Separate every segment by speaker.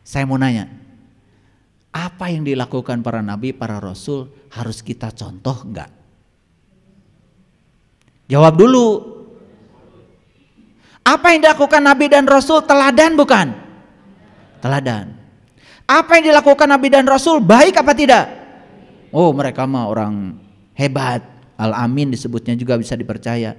Speaker 1: Saya mau nanya, apa yang dilakukan para nabi, para rasul harus kita contoh enggak? Jawab dulu. Apa yang dilakukan nabi dan rasul teladan bukan? Teladan. Apa yang dilakukan nabi dan rasul baik apa tidak? Oh, mereka mah orang hebat. Al-Amin disebutnya juga bisa dipercaya.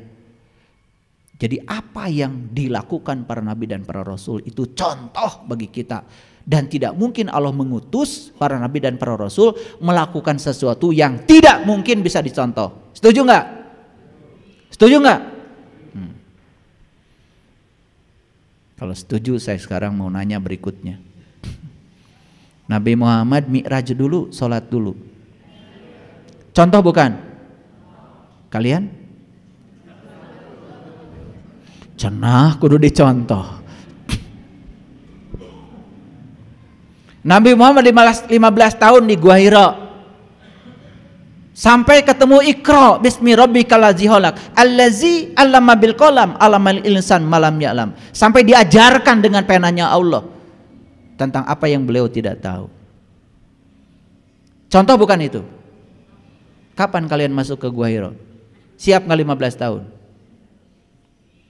Speaker 1: Jadi apa yang dilakukan para nabi dan para rasul itu contoh bagi kita. Dan tidak mungkin Allah mengutus para nabi dan para rasul melakukan sesuatu yang tidak mungkin bisa dicontoh. Setuju nggak? Setuju nggak? Kalau setuju, saya sekarang mau nanya berikutnya. Nabi Muhammad mi'raj dulu, sholat dulu. Contoh bukan? Kalian? Cenah kudu dicontoh. Nabi Muhammad 15 tahun di Gua Hira. Sampai ketemu Iqra bismi rabbikal ladzi khalaq allazi 'allama bil qalam 'allamal insan malam ya'lam. Sampai diajarkan dengan penanya Allah tentang apa yang beliau tidak tahu. Contoh bukan itu? Kapan kalian masuk ke Gua Hira? Siap nggak 15 tahun?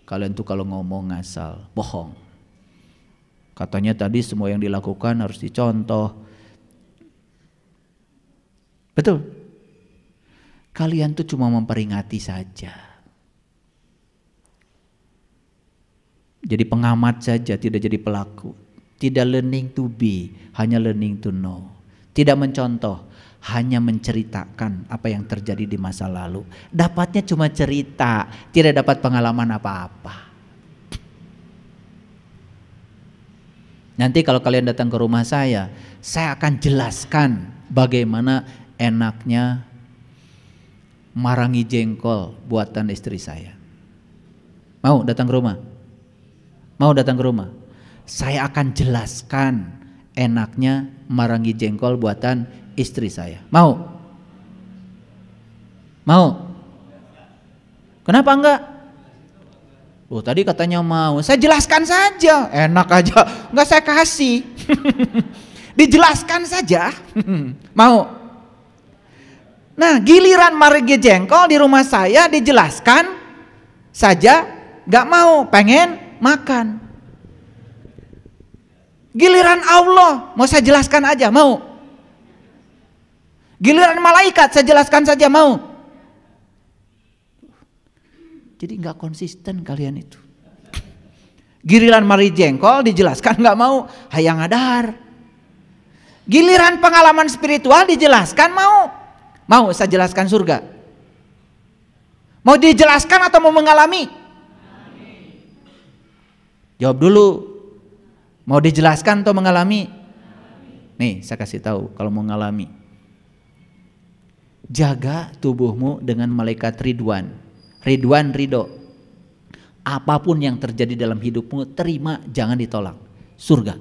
Speaker 1: Kalian tuh kalau ngomong ngasal, bohong. Katanya tadi semua yang dilakukan harus dicontoh. Betul? Kalian tuh cuma memperingati saja. Jadi pengamat saja, tidak jadi pelaku. Tidak learning to be, hanya learning to know. Tidak mencontoh, hanya menceritakan apa yang terjadi di masa lalu. Dapatnya cuma cerita, tidak dapat pengalaman apa-apa. Nanti kalau kalian datang ke rumah saya akan jelaskan bagaimana enaknya marangi jengkol buatan istri saya. Mau datang ke rumah? Mau datang ke rumah? Saya akan jelaskan enaknya marangi jengkol buatan istri saya. Mau? Mau? Kenapa enggak? Oh, tadi katanya mau. Saya jelaskan saja. Enak aja. Enggak saya kasih. Dijelaskan saja. Mau? Nah, giliran marangi jengkol di rumah saya dijelaskan saja, enggak mau, pengen makan. Giliran Allah mau saya jelaskan aja, mau. Giliran malaikat saya jelaskan saja, mau. Jadi nggak konsisten kalian itu. Giliran mari jengkol dijelaskan nggak mau, hayang adar. Giliran pengalaman spiritual dijelaskan mau. Mau saya jelaskan surga. Mau dijelaskan atau mau mengalami? Jawab dulu. Mau dijelaskan atau mengalami? Nih saya kasih tahu kalau mau mengalami. Jaga tubuhmu dengan malaikat Ridwan. Ridwan ridho. Apapun yang terjadi dalam hidupmu terima, jangan ditolak. Surga.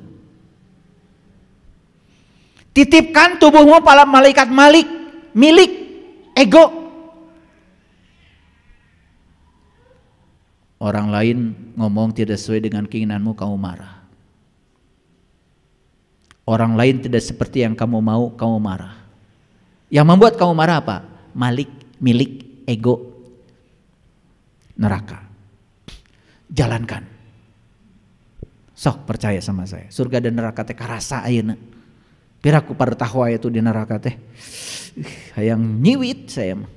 Speaker 1: Titipkan tubuhmu pada malaikat milik ego. Orang lain ngomong tidak sesuai dengan keinginanmu, kamu marah. Orang lain tidak seperti yang kamu mau, kamu marah. Yang membuat kamu marah apa? Milik ego. Neraka. Jalankan. Sok percaya sama saya. Surga dan neraka teh karasa ayeuna. Piraku partahoa itu di neraka teh. Hayang nyiwit saya mah.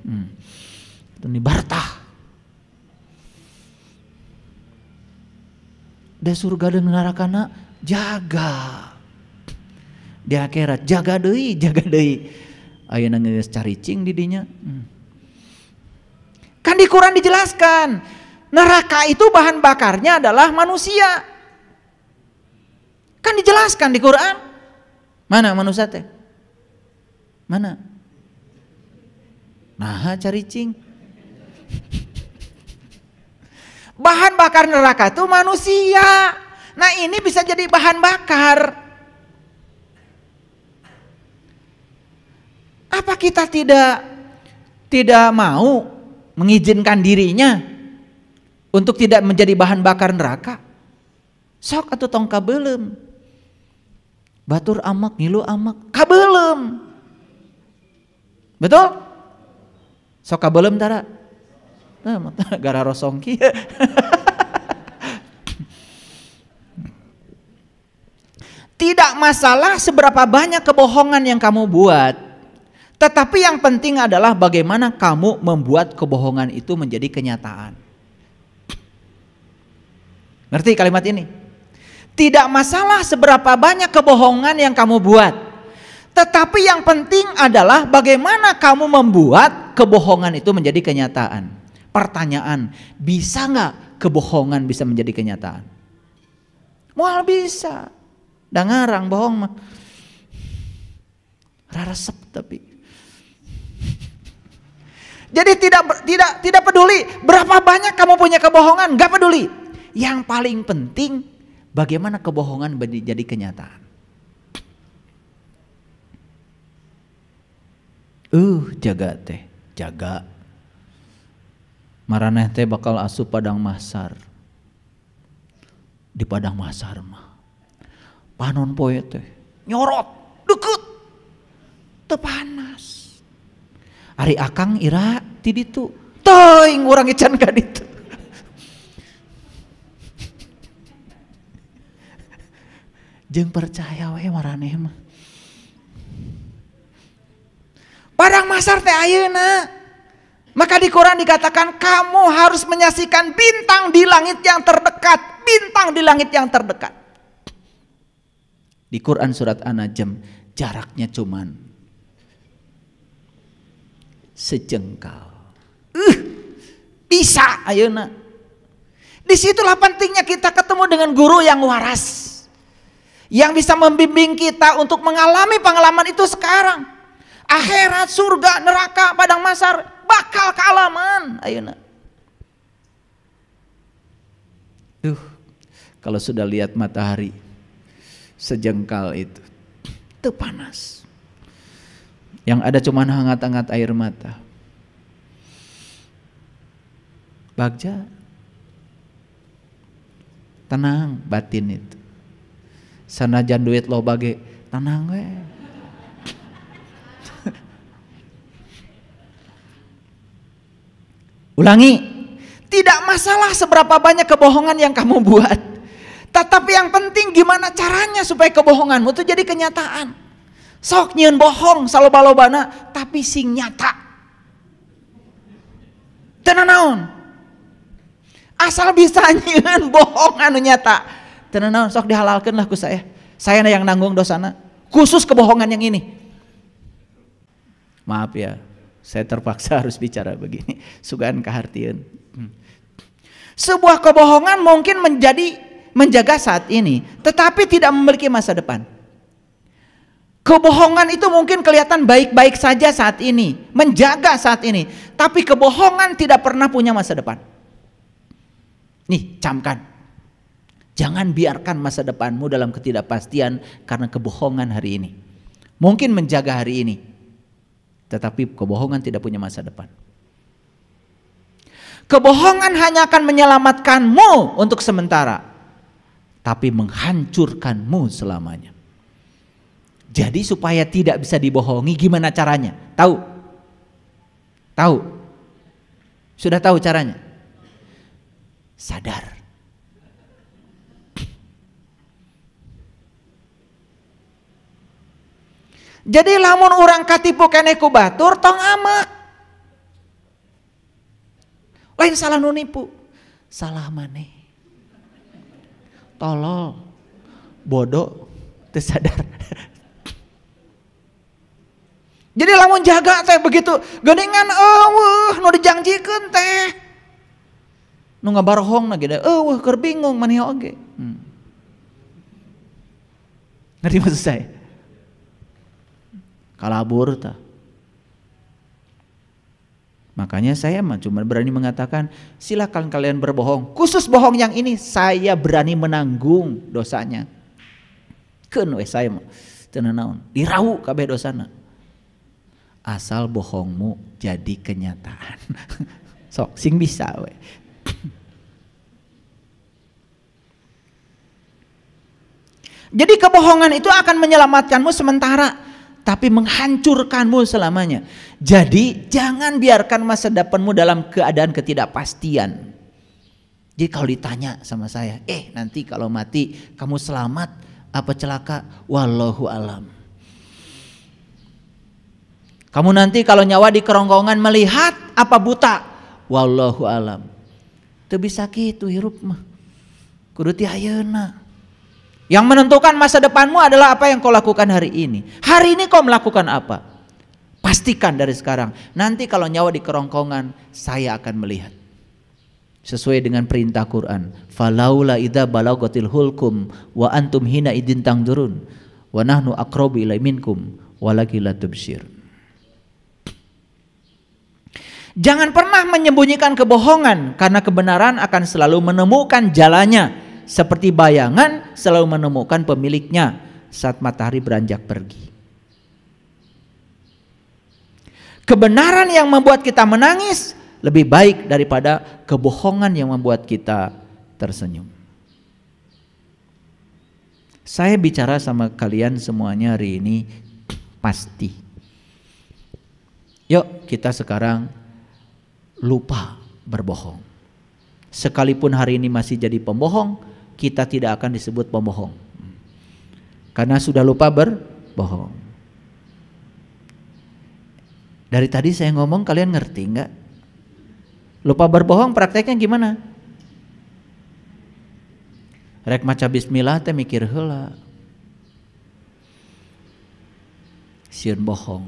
Speaker 1: Itu ni bartah. Da surga dan neraka na jaga. Di akhirat jaga deui. Ayeuna geus caricing di dinya. Kan di Quran dijelaskan, neraka itu bahan bakarnya adalah manusia. Kan dijelaskan di Quran. Mana manusia teh? Mana? Nah, caricing. Bahan bakar neraka itu manusia. Nah, ini bisa jadi bahan bakar. Apa kita tidak mau mengizinkan dirinya untuk tidak menjadi bahan bakar neraka? Sok atau tong kabelem. Batur amak, ngilu amak, kabelem. Betul? Sok kabelem tara. Gara rosong kieu. Tidak masalah seberapa banyak kebohongan yang kamu buat. Tetapi yang penting adalah bagaimana kamu membuat kebohongan itu menjadi kenyataan. Ngerti kalimat ini? Tidak masalah seberapa banyak kebohongan yang kamu buat. Tetapi yang penting adalah bagaimana kamu membuat kebohongan itu menjadi kenyataan. Pertanyaan, bisa nggak kebohongan bisa menjadi kenyataan? Mual bisa. Da ngarang bohong mah. Raresep tapi. Jadi tidak peduli berapa banyak kamu punya kebohongan, nggak peduli. Yang paling penting bagaimana kebohongan menjadi kenyataan. Jaga teh, jaga. Maraneh teh bakal asup padang mahsyar. Di padang mahsyar mah panon poe teh nyorot deket teu panas. Ari akang ira ti ditu teuing urang ecan ka ditu. Jeung percaya we maraneh mah. Padang mahsyar teh ayeuna. Maka di Quran dikatakan kamu harus menyaksikan bintang di langit yang terdekat, bintang di langit yang terdekat. Di Quran surat An-Najm jaraknya cuman sejengkal. Bisa ayeuna. Disitulah pentingnya kita ketemu dengan guru yang waras. Yang bisa membimbing kita untuk mengalami pengalaman itu sekarang. Akhirat, surga, neraka, padang mahsyar bakal kealaman ayeuna. Kalau sudah lihat matahari sejengkal itu teu panas. Yang ada cuma hangat-hangat air mata. Bagja tenang batin itu. Sanajan duit lo bage tenang we. Ulangi, tidak masalah seberapa banyak kebohongan yang kamu buat. Tetapi yang penting gimana caranya supaya kebohonganmu itu jadi kenyataan. Sok nyieun bohong saloba-lobana tapi sing nyata. Teu naon. Asal bisa nyieun bohong anu nyata. Teu naon sok dihalalkeun lah ku saya. Saya yang nanggung dosana. Khusus kebohongan yang ini. Maaf ya. Saya terpaksa harus bicara begini. Sugan kahartieun. Sebuah kebohongan mungkin menjaga saat ini, tetapi tidak memiliki masa depan. Kebohongan itu mungkin kelihatan baik-baik saja saat ini, menjaga saat ini, tapi kebohongan tidak pernah punya masa depan. Nih, camkan. Jangan biarkan masa depanmu dalam ketidakpastian karena kebohongan hari ini. Mungkin menjaga hari ini, tetapi kebohongan tidak punya masa depan. Kebohongan hanya akan menyelamatkanmu untuk sementara, tapi menghancurkanmu selamanya. Jadi supaya tidak bisa dibohongi, gimana caranya? Tahu? Tahu? Sudah tahu caranya? Sadar. Jadi lamun orang katipu keneh ku batur tong amak. Lain salah nu nipu. Salah maneh. Tolol. Bodoh. Teu sadar. Jadi lamun jaga teh begitu geuningan eueuh nu dijanjikeun teh. Nu ngabarohongna ge eueuh keur bingung maneh oge. Ngerti maksud saya? Kalabur tah. Makanya saya cuma berani mengatakan silakan kalian berbohong. Khusus bohong yang ini saya berani menanggung dosanya. Keun we saya mah teu naon, dirau kabeh dosana. Asal bohongmu jadi kenyataan. Sok sing bisa we. Jadi kebohongan itu akan menyelamatkanmu sementara, tapi menghancurkanmu selamanya. Jadi jangan biarkan masa depanmu dalam keadaan ketidakpastian. Jadi kalau ditanya sama saya, nanti kalau mati kamu selamat apa celaka? Wallahu alam. Kamu nanti kalau nyawa di kerongkongan melihat apa buta? Wallahu alam. Teu bisa kitu hirup mah. Kudu ti ayeuna. Yang menentukan masa depanmu adalah apa yang kau lakukan hari ini. Hari ini kau melakukan apa? Pastikan dari sekarang. Nanti kalau nyawa di kerongkongan, saya akan melihat. Sesuai dengan perintah Quran. Falaula idza balagatil hulkum wa antum hina idin tangdurun wa nahnu aqrabu ilai minkum walakin la tubsir. Jangan pernah menyembunyikan kebohongan, karena kebenaran akan selalu menemukan jalannya. Seperti bayangan selalu menemukan pemiliknya saat matahari beranjak pergi. Kebenaran yang membuat kita menangis lebih baik daripada kebohongan yang membuat kita tersenyum. Saya bicara sama kalian semuanya hari ini pasti. Yuk kita sekarang lupa berbohong. Sekalipun hari ini masih jadi pembohong, kita tidak akan disebut pembohong. Karena sudah lupa berbohong. Dari tadi saya ngomong kalian ngerti enggak? Lupa berbohong prakteknya gimana? Rek maca bismillah teh mikir heula. Sieun bohong.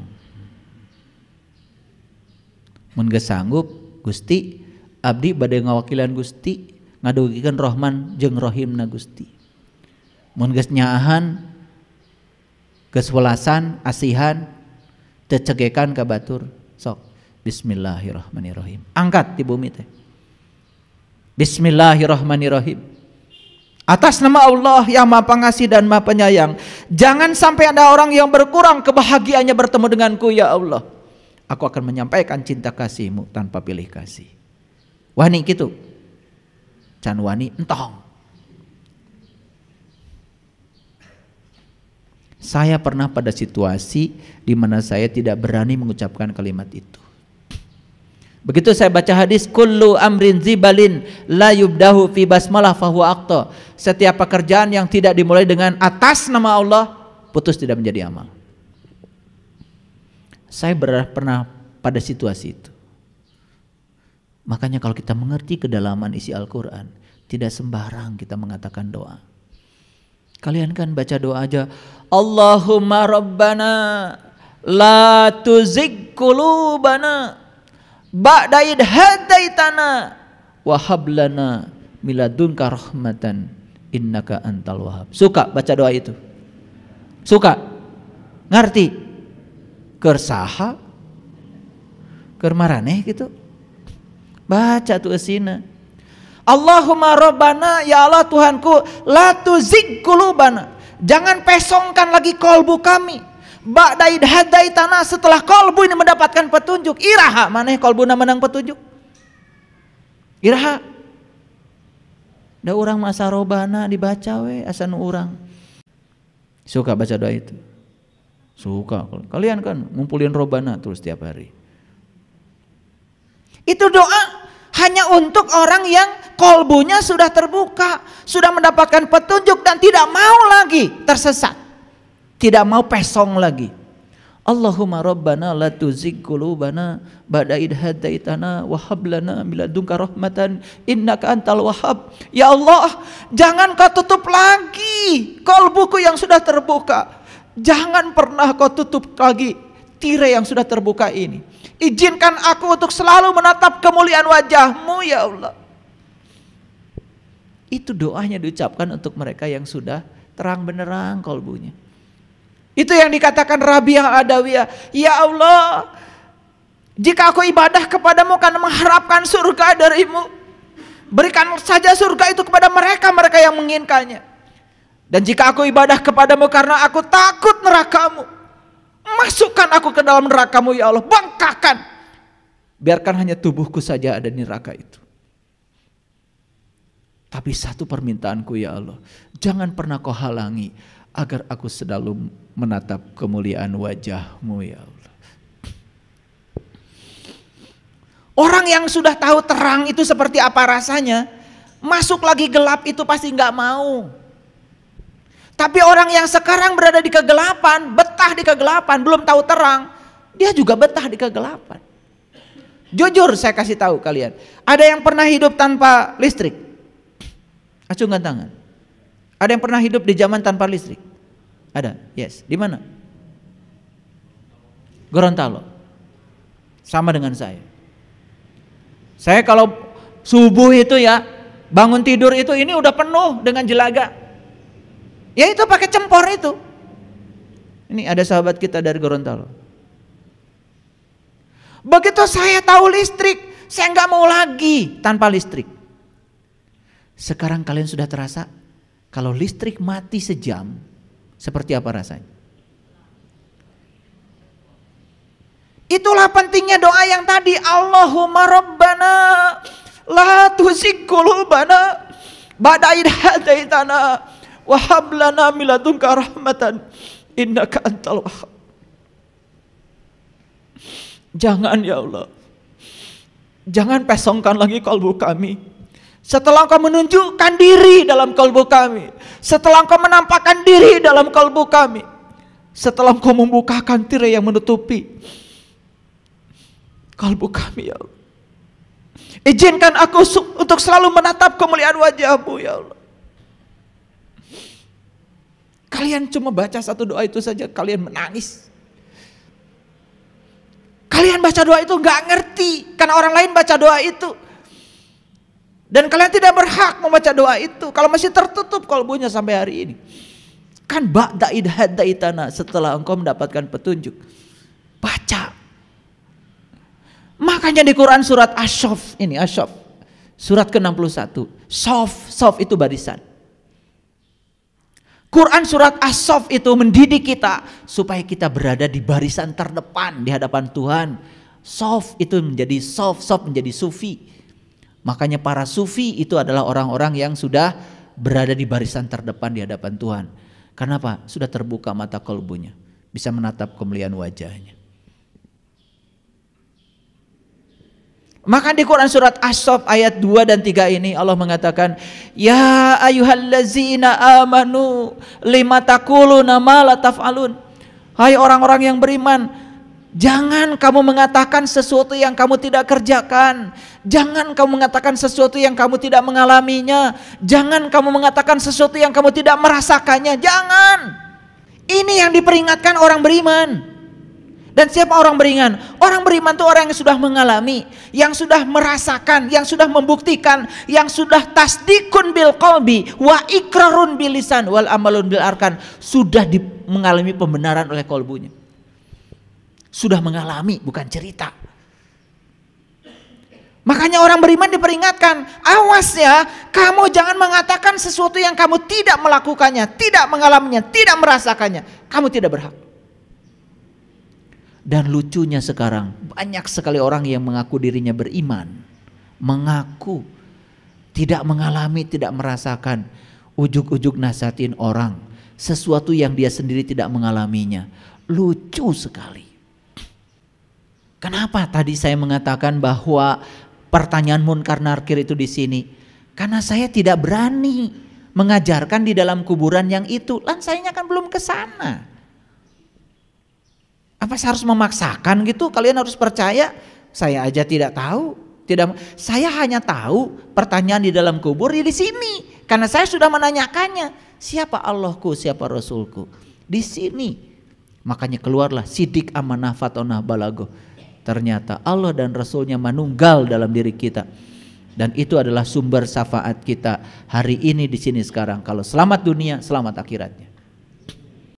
Speaker 1: Mun geus sanggup, Gusti, abdi bade ngawakilan Gusti ngadugikeun Rahman jeung Rahimna Gusti. Mun geus nyaahan, geus welasan, asihan, teu cegekan ka batur, sok bismillahirrahmanirrahim. Angkat di bumi teh. Bismillahirrahmanirrahim. Atas nama Allah yang Maha Pengasih dan Maha Penyayang, jangan sampai ada orang yang berkurang kebahagiaannya bertemu denganku ya Allah. Aku akan menyampaikan cinta kasih-Mu tanpa pilih kasih. Wani gitu. Can wani entong. Saya pernah pada situasi di mana saya tidak berani mengucapkan kalimat itu. Begitu saya baca hadis kullu amrin zibalin la yubdahu fi basmalah fahuwa aqta. Setiap pekerjaan yang tidak dimulai dengan atas nama Allah putus tidak menjadi amal. Saya pernah pada situasi itu. Makanya kalau kita mengerti kedalaman isi Al-Quran, tidak sembarang kita mengatakan doa. Kalian kan baca doa aja, Allahumma Rabbana la tuzigh qulubana ba'da idh hadaitana wa hab lana min ladunka rahmatan innaka antal wahhab. Suka baca doa itu? Suka? Ngerti? Keur saha? Keur maraneh gitu? Baca tuh esina. Allahumma Rabbana, ya Allah Tuhanku, la tuzigh qulubana, jangan pesongkan lagi kolbu kami. Ba'da idh hadaitana, setelah kolbu ini mendapatkan petunjuk. Iraha maneh kolbuna menang petunjuk. Iraha. Da urang masa robana dibaca we asa nu urang. Suka baca doa itu? Suka. Kalian kan ngumpulin robana terus tiap hari. Itu doa hanya untuk orang yang kolbunya sudah terbuka, sudah mendapatkan petunjuk dan tidak mau lagi tersesat, tidak mau pesong lagi. Allahumma Rabbana la tuzigh qulubana ba'da idh hadaitana wa hab lana min ladunka rahmatan innaka antal wahhab. Ya Allah, jangan kau tutup lagi kolbuku yang sudah terbuka. Jangan pernah kau tutup lagi tirai yang sudah terbuka ini. Izinkan aku untuk selalu menatap kemuliaan wajah-Mu ya Allah. Itu doanya diucapkan untuk mereka yang sudah terang benderang kolbunya. Itu yang dikatakan Rabi'ah Adawiyah. Ya Allah, jika aku ibadah kepadamu karena mengharapkan surga dari-Mu, berikan saja surga itu kepada mereka yang menginginkannya. Dan jika aku ibadah kepadamu karena aku takut neraka-Mu, masukkan aku ke dalam neraka-Mu ya Allah, bangkakan. Biarkan hanya tubuhku saja ada di neraka itu. Tapi satu permintaanku ya Allah, jangan pernah kau halangi agar aku selalu menatap kemuliaan wajah-Mu ya Allah. Orang yang sudah tahu terang itu seperti apa rasanya, masuk lagi gelap itu pasti nggak mau. Tapi orang yang sekarang berada di kegelapan, betah di kegelapan, belum tahu terang, dia juga betah di kegelapan. Jujur saya kasih tahu kalian, ada yang pernah hidup tanpa listrik? Acungkan tangan. Ada yang pernah hidup di zaman tanpa listrik? Ada? Yes. Di mana? Gorontalo. Sama dengan saya. Saya kalau subuh itu ya, bangun tidur itu ini udah penuh dengan jelaga. Ya itu pakai cempor itu. Ini ada sahabat kita dari Gorontalo. Begitu saya tahu listrik, saya nggak mau lagi tanpa listrik. Sekarang kalian sudah terasa kalau listrik mati sejam, seperti apa rasanya? Itulah pentingnya doa yang tadi, Allahumma rabbana la tuzigh qulubana ba'da idh hadaitana wa hab lana min ladunka rahmatan innaka antal wahhab. Jangan ya Allah, jangan pesongkan lagi kalbu kami. Setelah Engkau menunjukkan diri dalam kalbu kami, setelah Engkau menampakkan diri dalam kalbu kami, setelah Engkau membukakan tirai yang menutupi kalbu kami ya Allah, izinkan aku untuk selalu menatap kemuliaan wajah-Mu ya Allah. Kalian cuma baca satu doa itu saja kalian menangis. Kalian baca doa itu gak ngerti karena orang lain baca doa itu. Dan kalian tidak berhak membaca doa itu kalau masih tertutup kalbunya sampai hari ini. Kan ba'da idh hadaitana, setelah engkau mendapatkan petunjuk, baca. Makanya di Quran surat Asy-Syaff, ini Asy-Syaff surat ke-61, Shaf itu barisan. Quran surat Asy-Syaff itu mendidik kita supaya kita berada di barisan terdepan di hadapan Tuhan. Shaf itu menjadi Shaf menjadi sufi. Makanya para sufi itu adalah orang-orang yang sudah berada di barisan terdepan di hadapan Tuhan. Kenapa? Sudah terbuka mata kalbunya, bisa menatap kemuliaan wajahnya. Maka di Quran surat Asy-Syaff ayat 2 dan 3 ini Allah mengatakan, ya ayyuhallazina amanu lima taquluna ma la taf'alun. Hai orang-orang yang beriman, jangan kamu mengatakan sesuatu yang kamu tidak kerjakan. Jangan kamu mengatakan sesuatu yang kamu tidak mengalaminya. Jangan kamu mengatakan sesuatu yang kamu tidak merasakannya. Jangan. Ini yang diperingatkan orang beriman. Dan siapa orang beriman? Orang beriman itu orang yang sudah mengalami, yang sudah merasakan, yang sudah membuktikan, yang sudah tasdikun bil qalbi wa ikrarun bil lisan wal amalun bil arkan. Sudah mengalami pembenaran oleh kalbunya. Sudah mengalami, bukan cerita. Makanya orang beriman diperingatkan, awas ya, kamu jangan mengatakan sesuatu yang kamu tidak melakukannya, tidak mengalaminya, tidak merasakannya. Kamu tidak berhak. Dan lucunya sekarang banyak sekali orang yang mengaku dirinya beriman, mengaku tidak mengalami, tidak merasakan, ujug-ujug nasihatin orang sesuatu yang dia sendiri tidak mengalaminya. Lucu sekali. Kenapa tadi saya mengatakan bahwa pertanyaan munkar nakir itu di sini? Karena saya tidak berani mengajarkan di dalam kuburan yang itu. Lan sayanya kan belum ke sana. Apa saya harus memaksakan gitu? Kalian harus percaya. Saya aja tidak tahu. Saya hanya tahu pertanyaan di dalam kubur di sini. Karena saya sudah menanyakannya. Siapa Allahku, siapa Rasulku? Di sini. Makanya keluarlah sidik amanah fatonah balago. Ternyata Allah dan Rasulnya manunggal dalam diri kita. Dan itu adalah sumber syafaat kita hari ini di sini sekarang. Kalau selamat dunia, selamat akhiratnya.